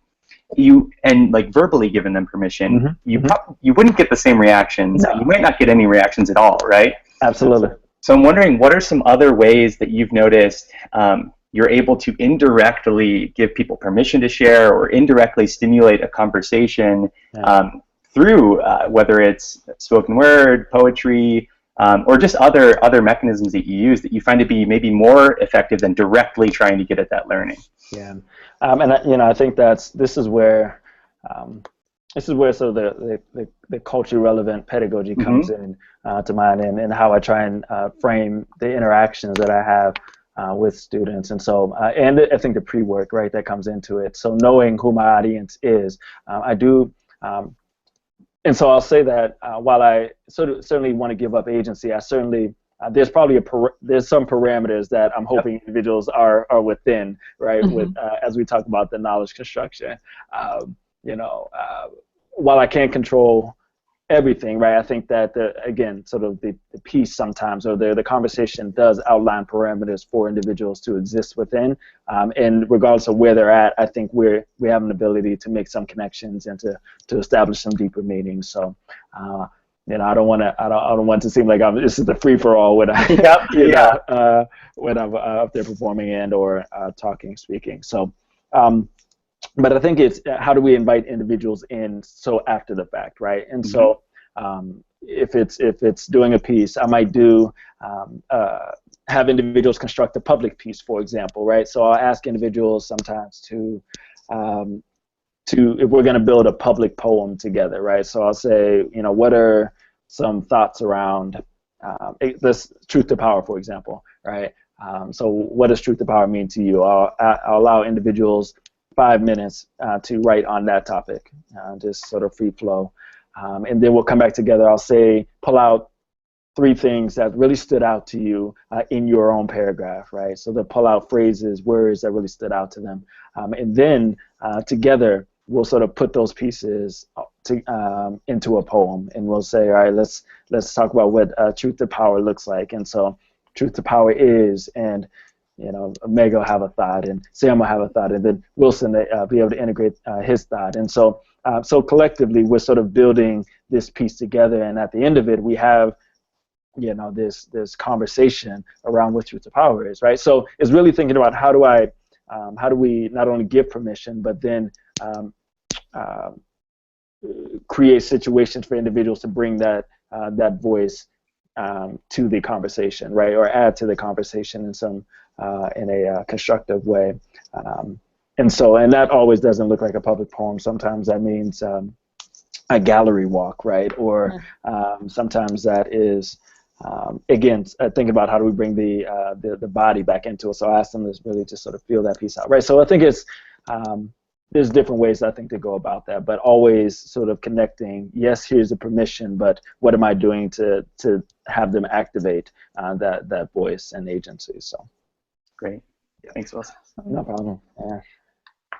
and like verbally given them permission, you wouldn't get the same reactions. No. You might not get any reactions at all, right? Absolutely. So I'm wondering, what are some other ways that you've noticed you're able to indirectly give people permission to share or indirectly stimulate a conversation through whether it's spoken word, poetry, or just other mechanisms that you use that you find to be maybe more effective than directly trying to get at that learning? Yeah, and you know, I think this is where sort of the culturally relevant pedagogy comes in to mind, and how I try and frame the interactions that I have with students. And so, and I think the pre-work, right, that comes into it. So knowing who my audience is, I do. And so I'll say that while I certainly want to give up agency, I certainly there's probably there's some parameters that I'm hoping individuals are within, right? With as we talk about the knowledge construction, you know, while I can't control everything, right? I think that again, sort of the piece sometimes, or the conversation does outline parameters for individuals to exist within, and regardless of where they're at, I think we have an ability to make some connections and to establish some deeper meanings. So, you know, I don't want to seem like this is the free for all when I, when I'm up there performing and or talking, speaking. So. But I think it's how do we invite individuals in so after the fact, right? And so if it's doing a piece, I might do have individuals construct a public piece, for example, right? So I'll ask individuals sometimes to if we're going to build a public poem together, right? So I'll say, you know, what are some thoughts around this truth to power, for example, right? So what does truth to power mean to you? I'll allow individuals 5 minutes to write on that topic, just sort of free flow. And then we'll come back together. I'll say, pull out 3 things that really stood out to you in your own paragraph, right? So they'll pull out phrases, words that really stood out to them. And then together, we'll sort of put those pieces into a poem. And we'll say, all right, let's talk about what truth to power looks like. And so truth to power is, and you know, Meg will have a thought, and Sam will have a thought, and then Wilson be able to integrate his thought. And so, so collectively, we're sort of building this piece together, and at the end of it, we have, you know, this conversation around what truth to power is, right? So it's really thinking about how do we not only give permission, but then create situations for individuals to bring that voice to the conversation, right, or add to the conversation in some in a constructive way, and that always doesn't look like a public poem. Sometimes that means a gallery walk, right, or sometimes that is again thinking about how do we bring the body back into it. So I asked them to really just sort of feel that piece out, right. So I think it's there's different ways I think to go about that, but always sort of connecting. Yes, here's the permission, but what am I doing to have them activate that voice and agency? So. Great. Thanks, Wilson. No problem.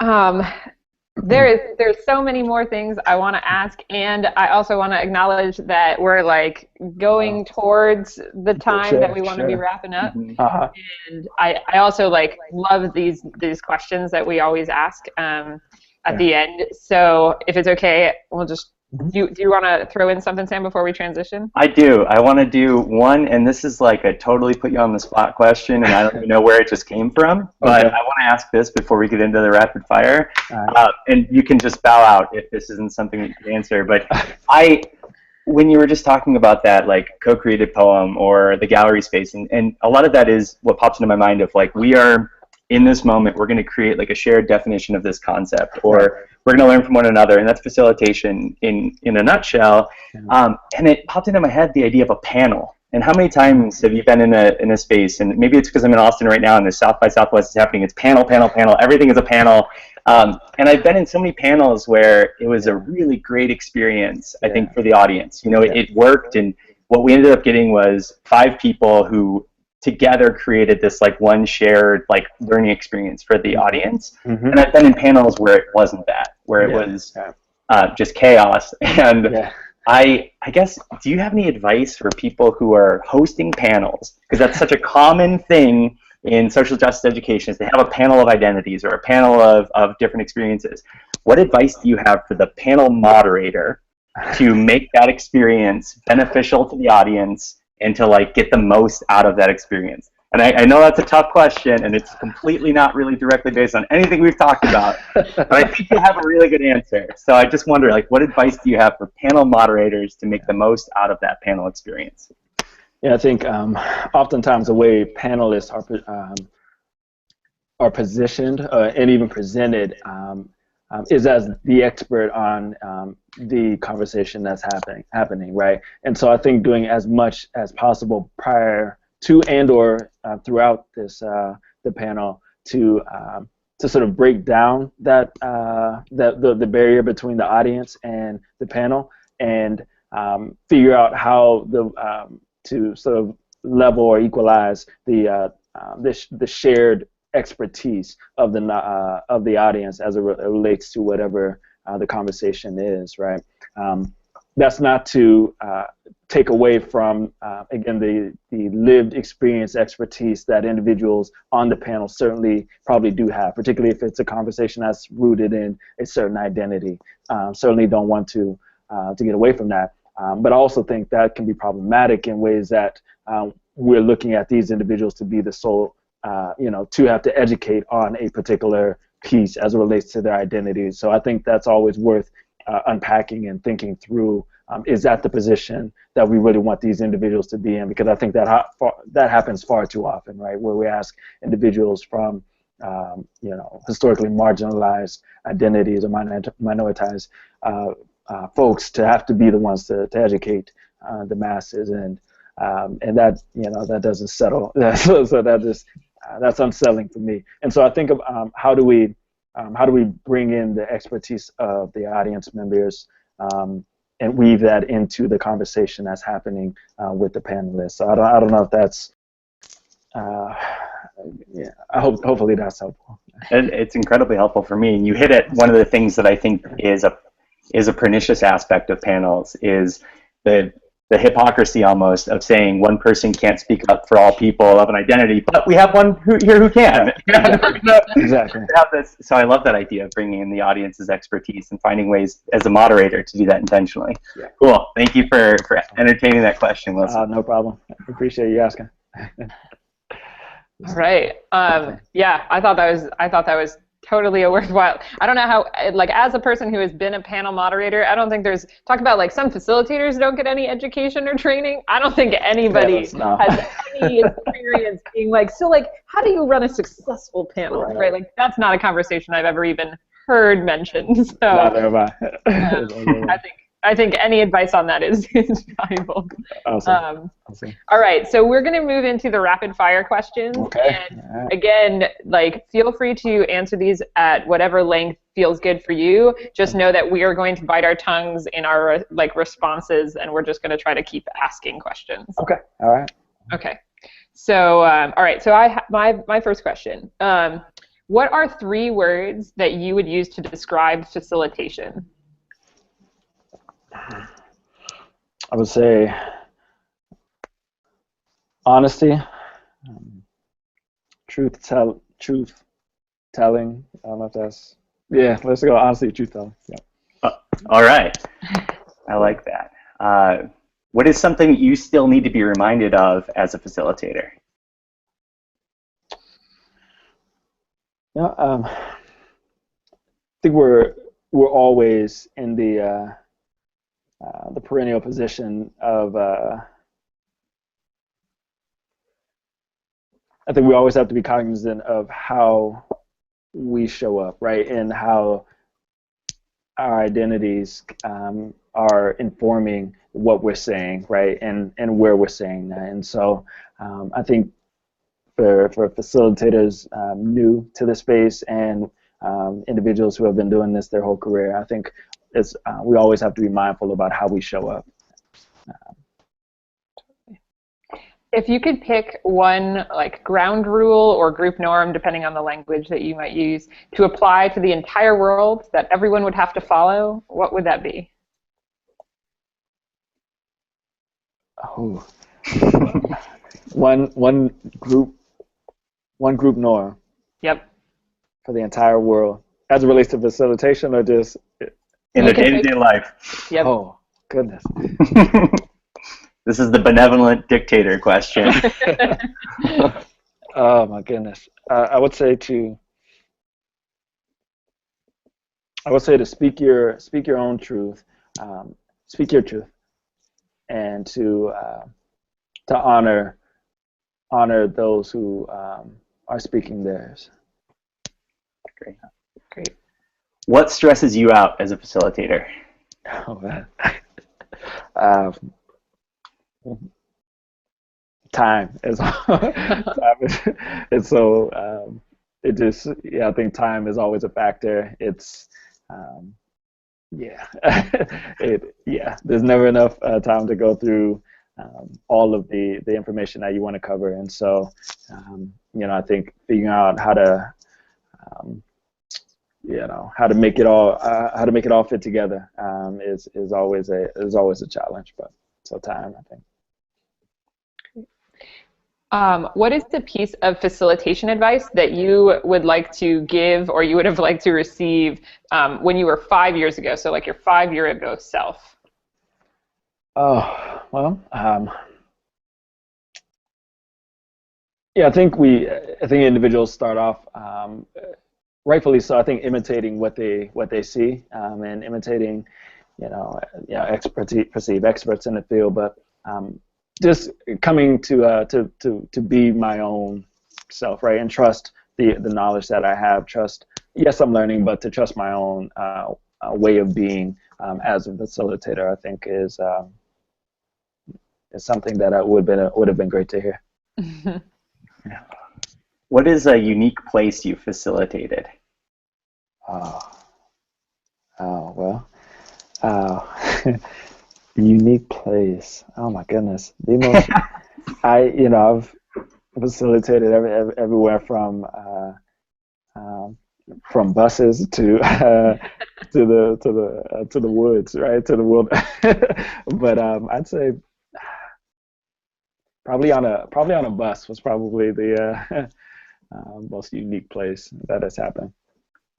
Yeah. There's so many more things I want to ask, and I also want to acknowledge that we're like going towards the time that we want to be wrapping up. And I also like love these questions that we always ask at the end. So if it's okay, we'll just. Do you want to throw in something, Sam, before we transition? I do. I want to do one, and this is like a totally put you on the spot question, and I don't even know where it just came from, but I want to ask this before we get into the rapid fire. And you can just bow out if this isn't something that you can answer. But when you were just talking about that, like co-created poem or the gallery space, and a lot of that is what pops into my mind of like we are in this moment, we're going to create like a shared definition of this concept, or we're going to learn from one another, and that's facilitation in a nutshell. And it popped into my head the idea of a panel. And how many times have you been in a space, and maybe it's because I'm in Austin right now and the South by Southwest is happening, it's panel, panel, panel, everything is a panel. And I've been in so many panels where it was a really great experience, I think, for the audience. You know, it worked, and what we ended up getting was 5 people who together created this like one shared like learning experience for the audience. And I've been in panels where it wasn't that, where it was just chaos. And I guess, do you have any advice for people who are hosting panels? Because that's such a common thing in social justice education, is they have a panel of identities or a panel of different experiences. What advice do you have for the panel moderator to make that experience beneficial to the audience and to like get the most out of that experience? And I know that's a tough question, and it's completely not really directly based on anything we've talked about, but I think you have a really good answer. So I just wonder, like, what advice do you have for panel moderators to make the most out of that panel experience? Yeah, I think oftentimes the way panelists are positioned and even presented is as the expert on the conversation that's happening, right? And so I think doing as much as possible prior to and or throughout this the panel to sort of break down that the barrier between the audience and the panel, and figure out how to sort of level or equalize the shared expertise of the audience as it relates to whatever the conversation is, right? That's not to take away from, again, the lived experience expertise that individuals on the panel certainly probably do have, particularly if it's a conversation that's rooted in a certain identity. Certainly don't want to get away from that. But I also think that can be problematic in ways that we're looking at these individuals to be the sole, to have to educate on a particular piece as it relates to their identity. So I think that's always worth unpacking and thinking through. Is that the position that we really want these individuals to be in? Because I think that happens far too often, right? Where we ask individuals from, historically marginalized identities or minoritized folks to have to be the ones to educate the masses, and that that doesn't settle. So that's unsettling for me. And so I think of how do we bring in the expertise of the audience members and weave that into the conversation that's happening with the panelists. So I don't know if that's hopefully that's helpful. It's incredibly helpful for me. And you hit it. One of the things that I think is a pernicious aspect of panels is the hypocrisy almost of saying one person can't speak up for all people of an identity, but we have one here who can. Exactly. Have this. So I love that idea of bringing in the audience's expertise and finding ways as a moderator to do that intentionally. Yeah. Cool. Thank you for entertaining that question, Wilson. No problem. I appreciate you asking. All right. Yeah, I thought that was totally a worthwhile. I don't know how, like, as a person who has been a panel moderator, I don't think there's, talk about like some facilitators don't get any education or training. I don't think anybody has any experience being like, so like, how do you run a successful panel, right? Like, that's not a conversation I've ever even heard mentioned. So neither have I. I think any advice on that is valuable. Awesome. All right, so we're going to move into the rapid fire questions. Okay. And again, like, feel free to answer these at whatever length feels good for you. Just know that we are going to bite our tongues in our responses, and we're just going to try to keep asking questions. Okay. All right. Okay. So all right. So my first question. What are 3 words that you would use to describe facilitation? I would say honesty, truth telling. I don't know if that's, yeah, let's go honesty, truth telling. Yeah. All right. I like that. What is something you still need to be reminded of as a facilitator? Yeah, I think we're always in the perennial position of, I think we always have to be cognizant of how we show up, right, and how our identities are informing what we're saying, right, and where we're saying that. And so I think for facilitators new to the space and individuals who have been doing this their whole career, I think we always have to be mindful about how we show up. If you could pick one ground rule or group norm, depending on the language that you might use, to apply to the entire world that everyone would have to follow, what would that be? Oh, one group norm. Yep. For the entire world, as it relates to facilitation, or just in the day-to-day life. Yep. Oh, goodness. This is the benevolent dictator question. Oh, my goodness. I would say to speak your own truth, speak your truth, and to honor those who are speaking theirs. Great. What stresses you out as a facilitator? Oh, man. Time is it's so it just, yeah, I think time is always a factor. It's there's never enough time to go through all of the information that you want to cover. And so, I think figuring out how to, how to make it all fit together is always a challenge. But so time, I think. What is the piece of facilitation advice that you would like to give or you would have liked to receive when you were 5 years ago? So like your 5 year ago self. Oh, well, yeah, I think individuals start off, rightfully so, I think imitating what they see and imitating, perceived experts in the field, but just coming to be my own self, right, and trust the knowledge that I have. Trust, yes, I'm learning, but to trust my own way of being as a facilitator, I think is something that would have been great to hear. Yeah. What is a unique place you facilitated? Unique place. Oh my goodness. The most I've facilitated everywhere from buses to the woods, right, to the wilderness. But I'd say probably on a bus was probably the most unique place that has happened.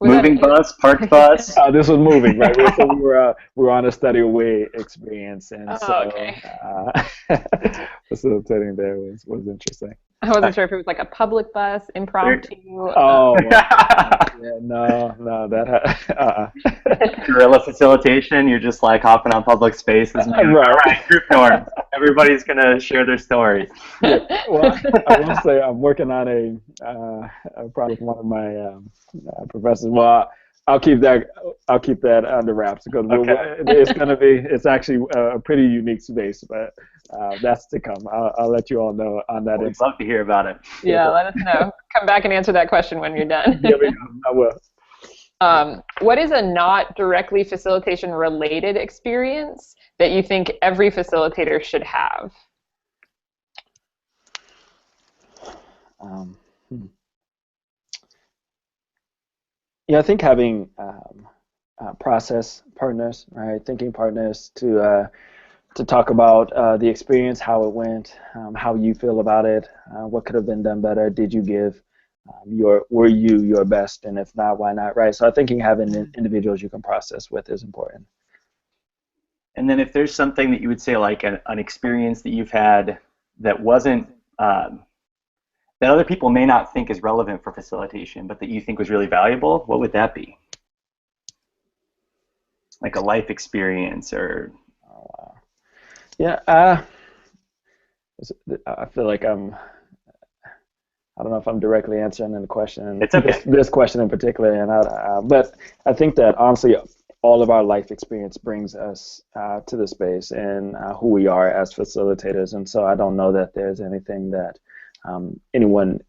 Moving bus, parked bus. This was moving, right? So we were on a study away experience, and facilitating there was interesting. I wasn't sure if it was like a public bus, impromptu. Oh, yeah, no, that. Guerrilla facilitation. You're just like hopping on public spaces. Right. All right, group norms. Everybody's gonna share their story. Yeah, well, I will say I'm working on a project. One of my professors. Well, I'll keep that under wraps because it's actually a pretty unique space, but that's to come. I'll let you all know on that. We'd love to hear about it. Yeah, let us know. Come back and answer that question when you're done. Yeah, I will. What is a not directly facilitation related experience that you think every facilitator should have? Yeah, I think having process partners, right, thinking partners to talk about the experience, how it went, how you feel about it, what could have been done better, did you give were you your best, and if not, why not, right? So I think having individuals you can process with is important. And then if there's something that you would say, like an experience that you've had that wasn't, that other people may not think is relevant for facilitation, but that you think was really valuable, what would that be? Like a life experience or... Yeah, I feel like I don't know if I'm directly answering the question. It's okay. This question in particular, and but I think that honestly, all of our life experience brings us to the space and who we are as facilitators. And so I don't know that there's anything that anyone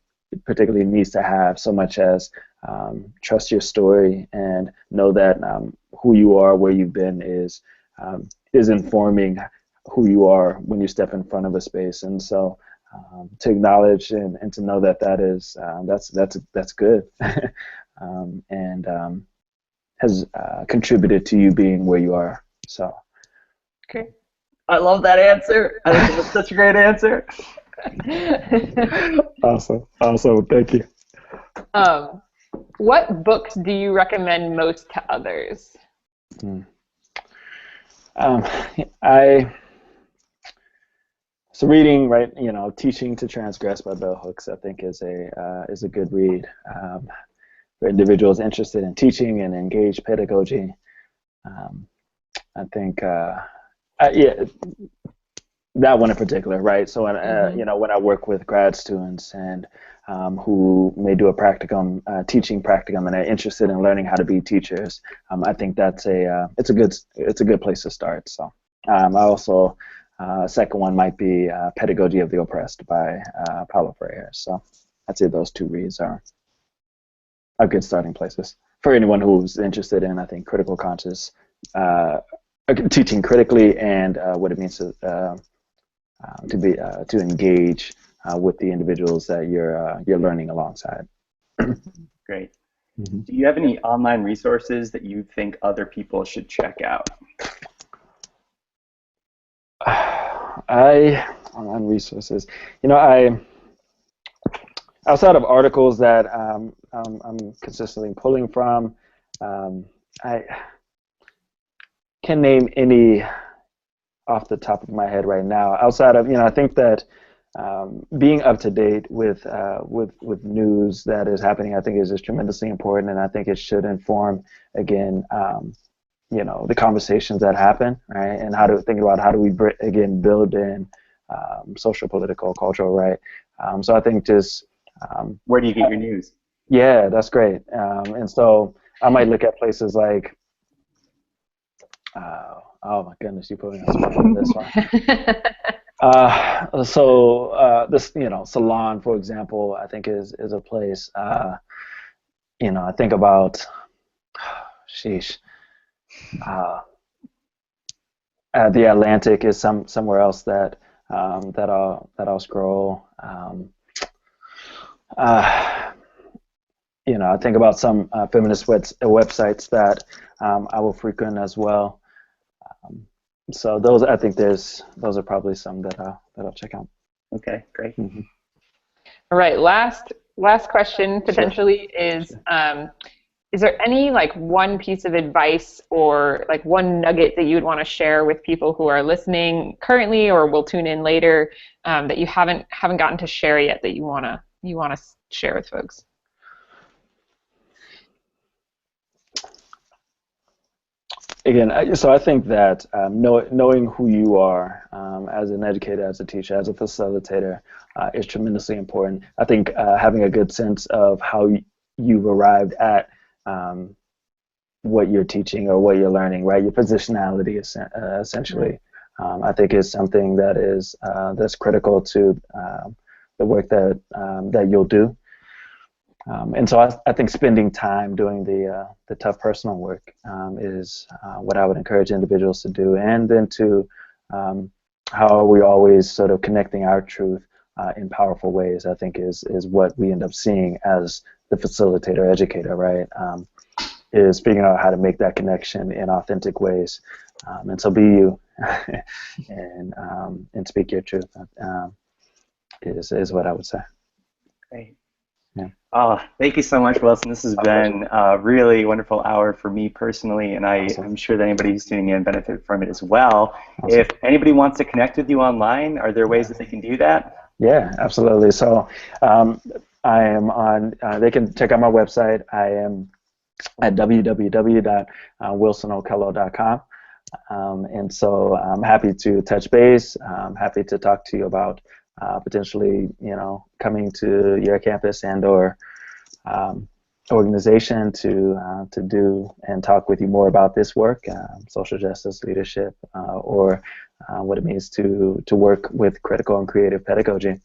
particularly needs to have so much as trust your story and know that who you are, where you've been is informing who you are when you step in front of a space. And so to acknowledge and to know that is that's good and has contributed to you being where you are. So okay, I love that answer. I think that's such a great answer. Awesome, thank you. What books do you recommend most to others? So reading, right, Teaching to Transgress by Bell Hooks, I think is a good read for individuals interested in teaching and engaged pedagogy. I think, that one in particular, right? So when when I work with grad students and who may do a practicum, teaching practicum, and are interested in learning how to be teachers, I think that's it's a good place to start. So I also. Second one might be Pedagogy of the Oppressed by Paulo Freire. So I'd say those two reads are good starting places for anyone who's interested in, I think, critical conscious teaching critically and what it means to to engage with the individuals that you're learning alongside. Great. Mm-hmm. Do you have any online resources that you think other people should check out? Online resources. Outside of articles that I'm consistently pulling from, I can't name any off the top of my head right now. Outside of, I think that being up to date with news that is happening, I think is just tremendously important, and I think it should inform, again, the conversations that happen, right? And how to think about how do we again build in social, political, cultural, right? So I think just where do you get your news? Yeah, that's great. And so I might look at places like, oh my goodness, you put me on the spot for this one. This, Salon, for example, I think is a place. I think about, sheesh. The Atlantic is somewhere else that I'll scroll. I think about some feminist websites that I will frequent as well. So I think those are probably some that I'll check out. Okay, great. Mm-hmm. All right, last question potentially is there any one piece of advice or one nugget that you would want to share with people who are listening currently or will tune in later that you haven't gotten to share yet that you want to share with folks? Again, so I think that knowing who you are as an educator, as a teacher, as a facilitator is tremendously important. I think having a good sense of how you've arrived at what you're teaching or what you're learning, right? Your positionality, essentially, I think is something that is that's critical to the work that you'll do. And so I think spending time doing the tough personal work is what I would encourage individuals to do, and then to how are we always sort of connecting our truth in powerful ways, I think is what we end up seeing as the facilitator educator, right? Is figuring out how to make that connection in authentic ways. And so be you and speak your truth is what I would say. Great. Yeah. Oh, thank you so much, Wilson. This has been a really wonderful hour for me personally, and I'm sure that anybody who's tuning in benefit from it as well. Awesome. If anybody wants to connect with you online, are there ways that they can do that? Yeah, absolutely. So I am on, they can check out my website. I am at www.wilsonokello.com. And so I'm happy to touch base. I'm happy to talk to you about potentially, coming to your campus and or organization to do and talk with you more about this work, social justice, leadership, or what it means to work with critical and creative pedagogy.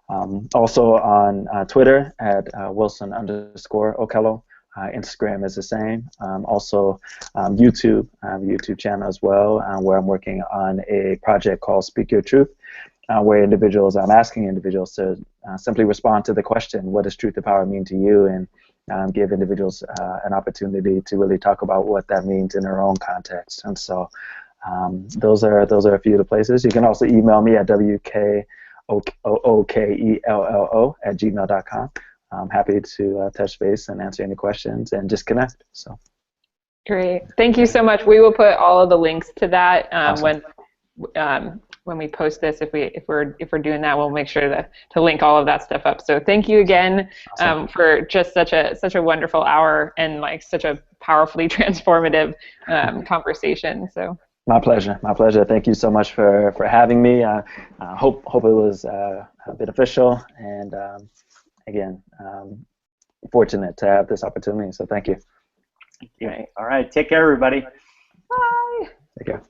Also on Twitter at Wilson_Okello. Instagram is the same. Also YouTube, YouTube channel as well, where I'm working on a project called Speak Your Truth, where I'm asking individuals to simply respond to the question, what does truth to power mean to you? And give individuals an opportunity to really talk about what that means in their own context. And so those are a few of the places. You can also email me at wkokello@gmail.com. I'm happy to touch base and answer any questions and just connect. So great. Thank you so much. We will put all of the links to that awesome. when we post this. If we're doing that, we'll make sure to link all of that stuff up. So thank you again awesome. For just such a wonderful hour and such a powerfully transformative conversation. So my pleasure. My pleasure. Thank you so much for having me. Hope it was beneficial, and again, fortunate to have this opportunity. So thank you. Okay. All right. Take care, everybody. Bye. Take care.